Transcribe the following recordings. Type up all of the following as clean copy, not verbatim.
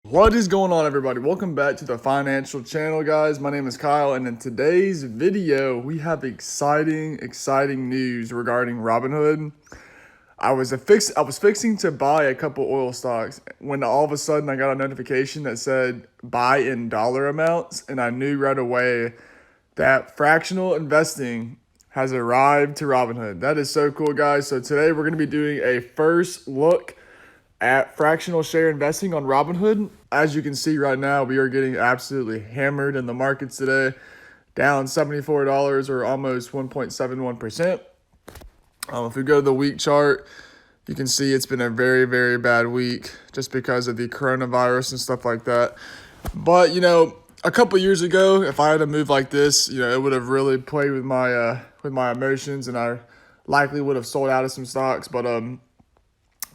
What is going on, everybody? Welcome back to the financial channel, guys. My name is Kyle, and in today's video we have exciting news regarding Robinhood. I was fixing to buy a couple oil stocks when all of a sudden I got a notification that said buy in dollar amounts, and I knew right away that fractional investing has arrived to Robinhood. That is so cool, guys. So today we're going to be doing a first look at fractional share investing on Robinhood. As you can see right now, we are getting absolutely hammered in the markets today, down $74 or almost 1.71%. If we go to the week chart, you can see it's been a very bad week just because of the coronavirus and stuff like that. But, a couple years ago, if I had a move like this, it would have really played with my emotions, and I likely would have sold out of some stocks. But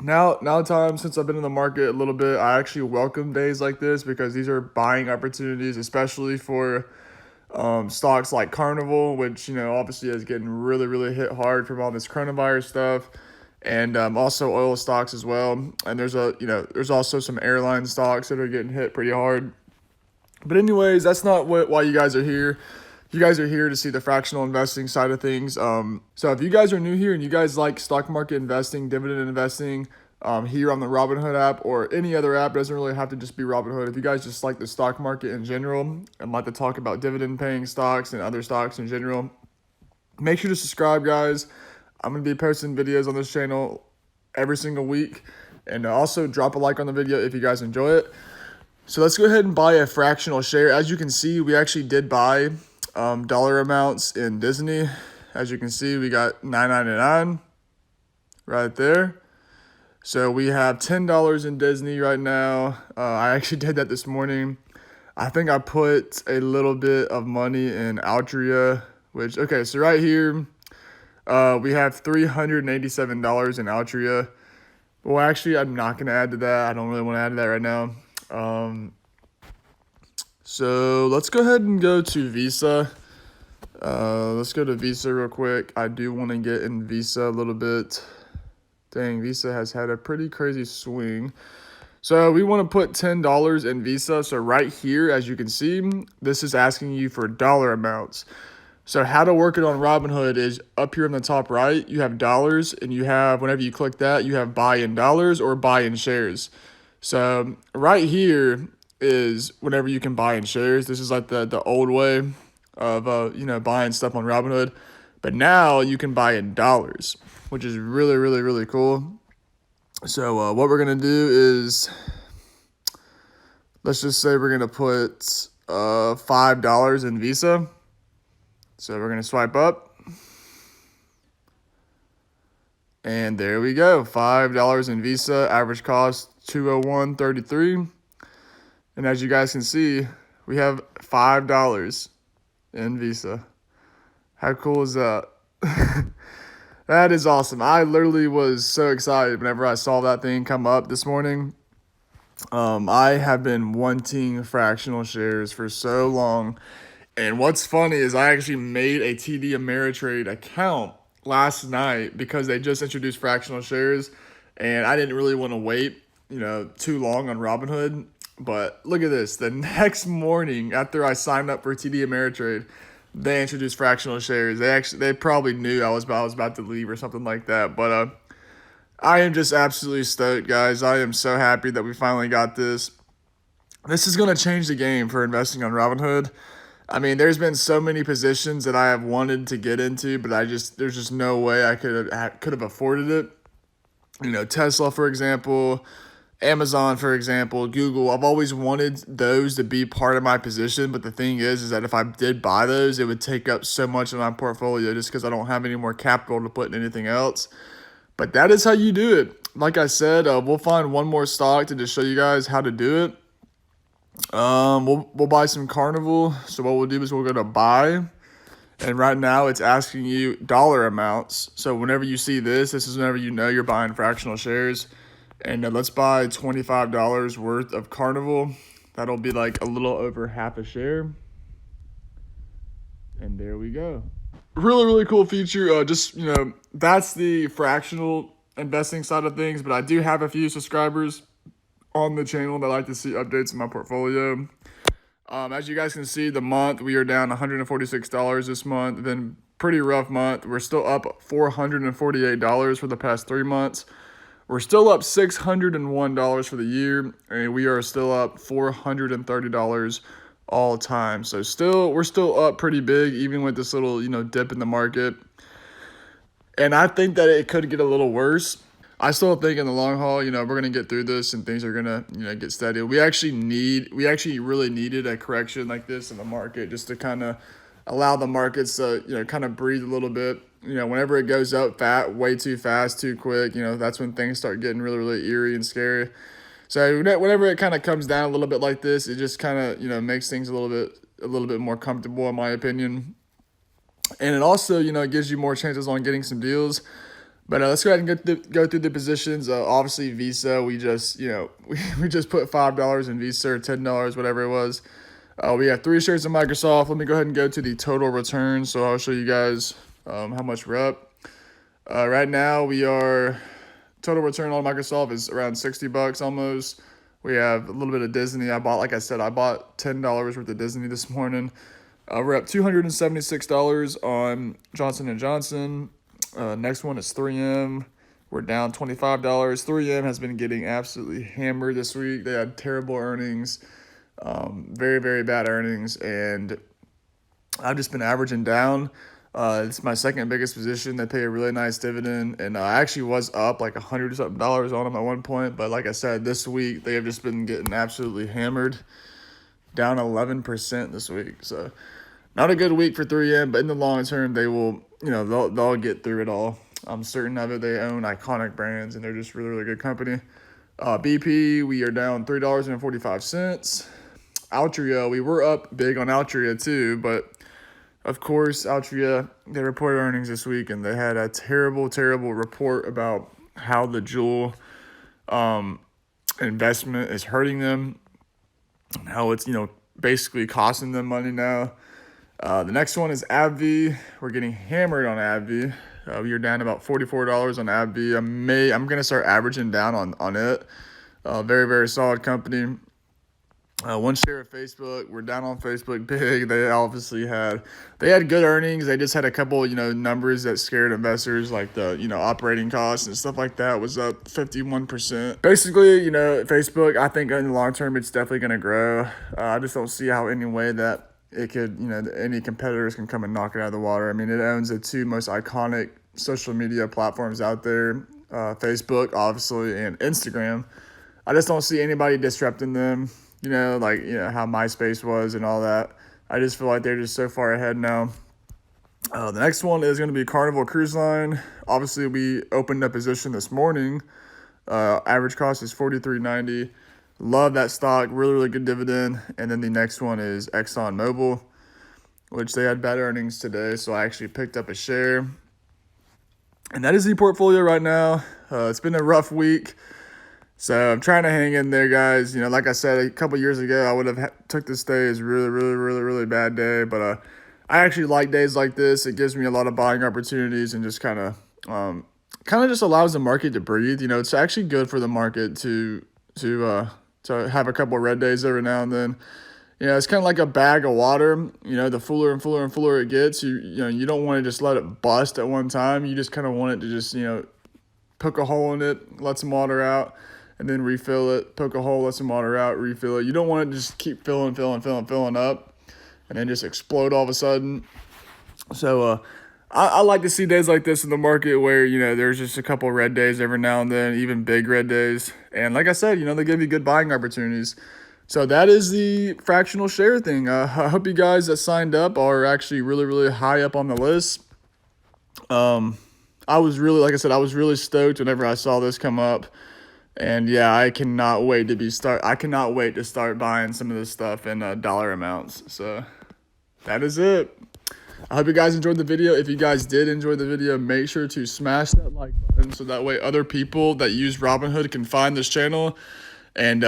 now time since I've been in the market a little bit, I actually welcome days like this because these are buying opportunities, especially for stocks like Carnival, which obviously is getting really hit hard from all this coronavirus stuff, and also oil stocks as well. And there's also some airline stocks that are getting hit pretty hard. But anyways, that's not why you guys are here. You guys are here to see the fractional investing side of things. So if you guys are new here and you guys like stock market investing, dividend investing, here on the Robinhood app or any other app, doesn't really have to just be Robinhood. If you guys just like the stock market in general and like to talk about dividend paying stocks and other stocks in general, make sure to subscribe, guys. I'm going to be posting videos on this channel every single week, and also drop a like on the video if you guys enjoy it. So let's go ahead and buy a fractional share. As you can see, we actually did buy dollar amounts in Disney. As you can see, we got $9.99 right there. So we have $10 in Disney right now. I actually did that this morning. I think I put a little bit of money in Altria, so right here, we have $387 in Altria. Well, actually, I'm not going to add to that. I don't really want to add to that right now. So let's go ahead and go to Visa. Let's go to Visa real quick. I do want to get in Visa a little bit. Dang, Visa has had a pretty crazy swing. So we want to put $10 in Visa. So right here, as you can see, this is asking you for dollar amounts. So how to work it on Robinhood is up here on the top right, you have dollars, and you have, whenever you click that, you have buy in dollars or buy in shares. So right here is whenever you can buy in shares. This is like the old way of buying stuff on Robinhood, but now you can buy in dollars, which is really cool. So what we're gonna do is, let's just say we're gonna put $5 in Visa. So we're gonna swipe up, and there we go, $5 in Visa. Average cost $201.33, and as you guys can see, we have $5 in Visa. How cool is that? That is awesome. I literally was so excited whenever I saw that thing come up this morning. I have been wanting fractional shares for so long. And what's funny is I actually made a TD Ameritrade account last night because they just introduced fractional shares, and I didn't really want to wait, too long on Robinhood. But look at this. The next morning after I signed up for TD Ameritrade, they introduced fractional shares. They probably knew I was about to leave or something like that. But I am just absolutely stoked, guys. I am so happy that we finally got this. This is going to change the game for investing on Robinhood. I mean, there's been so many positions that I have wanted to get into, but there's just no way I could have afforded it. Tesla, for example, Amazon, for example, Google. I've always wanted those to be part of my position, but the thing is that if I did buy those, it would take up so much of my portfolio just because I don't have any more capital to put in anything else. But that is how you do it. Like I said, we'll find one more stock to just show you guys how to do it. We'll buy some Carnival. So what we'll do is we'll go to buy, and right now it's asking you dollar amounts. So whenever you see this is whenever you're buying fractional shares. And let's buy $25 worth of Carnival. That'll be like a little over half a share. And there we go. Really cool feature. That's the fractional investing side of things. But I do have a few subscribers on the channel that like to see updates in my portfolio. As you guys can see, the month we are down $146 this month. Been pretty rough month. We're still up $448 for the past 3 months. We're still up $601 for the year, and we are still up $430 all time. So we're still up pretty big, even with this little, dip in the market. And I think that it could get a little worse. I still think in the long haul, we're going to get through this and things are going to, get steady. We actually really needed a correction like this in the market just to kind of allow the markets to, kind of breathe a little bit. Whenever it goes up way too fast, too quick, that's when things start getting really, really eerie and scary. So whenever it kind of comes down a little bit like this, it just kind of, makes things a little bit more comfortable, in my opinion. And it also, it gives you more chances on getting some deals. But let's go ahead and go through the positions. Obviously, Visa, we just, we just put $5 in Visa or $10, whatever it was. We have 3 shares of Microsoft. Let me go ahead and go to the total return. So I'll show you guys how much we're up. Right now, total return on Microsoft is around $60 almost. We have a little bit of Disney. I bought $10 worth of Disney this morning. We're up $276 on Johnson & Johnson. Next one is 3M. We're down $25. 3M has been getting absolutely hammered this week. They had terrible earnings, very, very bad earnings, and I've just been averaging down. It's my second biggest position. They pay a really nice dividend, and I actually was up like $100 something on them at one point. But like I said, this week they have just been getting absolutely hammered, down 11% this week. So not a good week for 3M, but in the long term, they will, they'll get through it all. I'm certain of it. They own iconic brands, and they're just really, really good company. BP, we are down $3.45. Altria, we were up big on Altria too, but of course, Altria, they reported earnings this week, and they had a terrible, terrible report about how the Juul investment is hurting them, how it's, basically costing them money now. The next one is AbbVie. We're getting hammered on AbbVie. We are down about $44 on AbbVie. I'm going to start averaging down on it. Very, very solid company. 1 share of Facebook. We're down on Facebook big. They had good earnings. They just had a couple, numbers that scared investors, like the, operating costs and stuff like that was up 51%. Basically, Facebook, I think in the long term, it's definitely going to grow. I just don't see how any way that it could, any competitors can come and knock it out of the water. I mean, it owns the 2 most iconic social media platforms out there, Facebook, obviously, and Instagram. I just don't see anybody disrupting them, how MySpace was and all that. I just feel like they're just so far ahead now. The next one is going to be Carnival Cruise Line. Obviously, we opened a position this morning. Average cost is $43.90. Love that stock, really, really good dividend. And then the next one is ExxonMobil, which they had bad earnings today, so I actually picked up a share. And that is the portfolio right now. It's been a rough week, so I'm trying to hang in there, guys. Like I said, a couple years ago, I would have took this day as really, really, really, really bad day, but I actually like days like this. It gives me a lot of buying opportunities and just kind of just allows the market to breathe. It's actually good for the market to have a couple of red days every now and then. It's kind of like a bag of water. The fuller and fuller and fuller it gets, you don't want to just let it bust at one time. You just kind of want it to just, poke a hole in it, let some water out, and then refill it. Poke a hole, let some water out, refill it. You don't want it to just keep filling up, and then just explode all of a sudden. So I like to see days like this in the market where, there's just a couple of red days every now and then, even big red days. And like I said, they give you good buying opportunities. So that is the fractional share thing. I hope you guys that signed up are actually really, really high up on the list. I was really stoked whenever I saw this come up. And yeah, I cannot wait to start buying some of this stuff in dollar amounts. So that is it. I hope you guys enjoyed the video. If you guys did enjoy the video, make sure to smash that like button so that way other people that use Robinhood can find this channel. And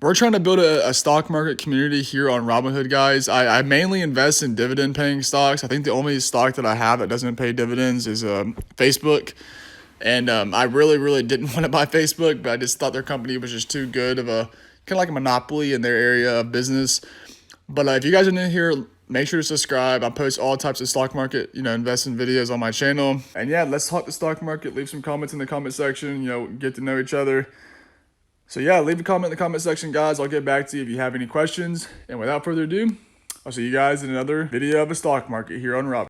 we're trying to build a stock market community here on Robinhood, guys. I mainly invest in dividend paying stocks. I think the only stock that I have that doesn't pay dividends is Facebook. And I really didn't want to buy Facebook, but I just thought their company was just too good of a kind of like a monopoly in their area of business. But if you guys are new here, make sure to subscribe. I post all types of stock market, investing videos on my channel. And yeah, let's talk the stock market. Leave some comments in the comment section, get to know each other. So yeah, leave a comment in the comment section, guys. I'll get back to you if you have any questions. And without further ado, I'll see you guys in another video of the stock market here on Robinhood.